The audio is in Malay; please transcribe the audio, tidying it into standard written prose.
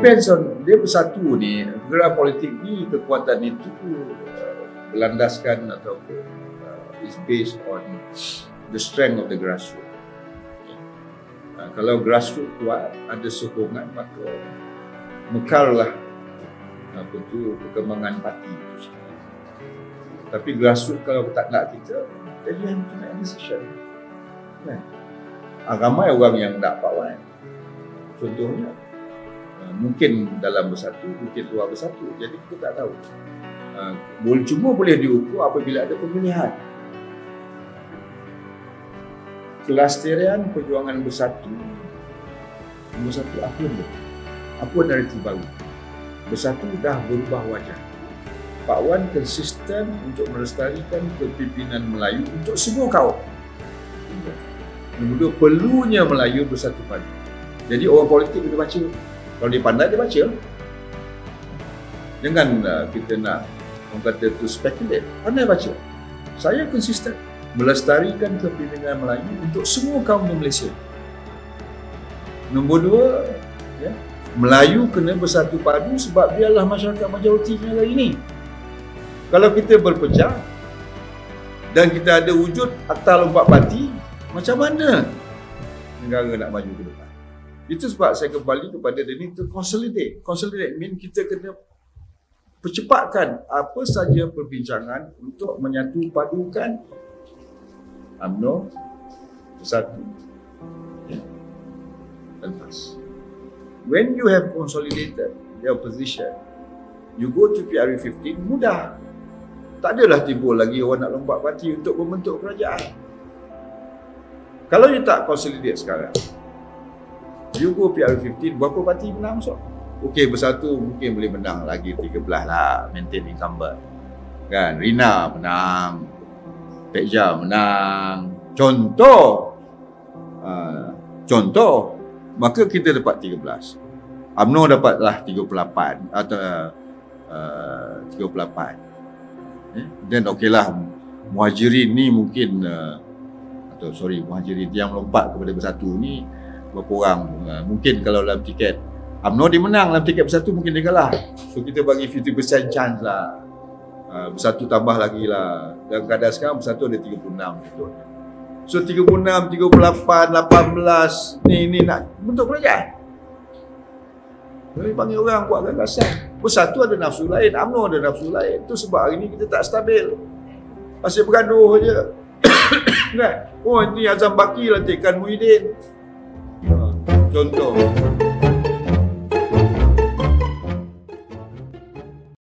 depends on dia bersatu ni, gerak politik ni, kekuatan itu berlandaskan ataupun is based on the strength of the grassroots. Kalau grassroots kuat, ada sokongan, maka mekarlah perkembangan parti itu. Tapi grassroots kalau tak nak kita, then you have to make a decision. Ramai orang yang tak Pak contohnya mungkin dalam bersatu, mungkin luar bersatu, jadi kita tak tahu. Cuma boleh diukur apabila ada pemilihan. Kelestarian perjuangan bersatu, nombor satu apa dia? Apa naratif baru? Bersatu dah berubah wajah. Pak Wan konsisten untuk melestarikan kepimpinan Melayu untuk semua kaum. Nombor dua, perlunya Melayu bersatu padu. Jadi orang politik kena baca. Kalau dia pandai, dia baca. Jangan kita nak orang kata tu speculate. Pandai baca. Saya konsisten melestarikan kepimpinan Melayu untuk semua kaum di Malaysia. Nombor dua, Melayu kena bersatu padu sebab biarlah masyarakat majoriti negara ini. Kalau kita berpecah dan kita ada wujud akta lompat parti, macam mana negara nak maju ke depan? Itu sebab saya kembali kepada dia ni, to consolidate. Consolidate mean kita kena percepatkan apa saja perbincangan untuk menyatu padukan UMNO bersatu dan PAS. When you have consolidated your position, you go to PRU 15, mudah. Tak adalah timbul lagi orang nak lompat parti untuk membentuk kerajaan. Kalau you tak consolidate sekarang, you go PRU 15, berapa parti menang masuk? Okey, bersatu mungkin boleh menang lagi 13 lah, maintain incumbent. Kan, Rina menang, Tekja menang. Contoh, maka kita dapat 13. UMNO dapatlah 38 atau 38. Dan okeylah, Muhajirin ni mungkin Muhajirin yang melompat kepada bersatu ni berapa orang. Mungkin kalau dalam tiket UMNO dia menang, dalam tiket bersatu mungkin dia kalah. So kita bagi 50% chance lah. Bersatu tambah lagi lah. Dalam keadaan sekarang bersatu ada 36 betul. So 36, 38, 18 ni nak bentuk kerajaan. Jadi panggil orang buat gagasan. Bersatu ada nafsu lain, UMNO ada nafsu lain. Itu sebab hari ni kita tak stabil. Masih bergaduh je. Kan? Oh, ini Azam Baki lantikan Muhyiddin. Contoh.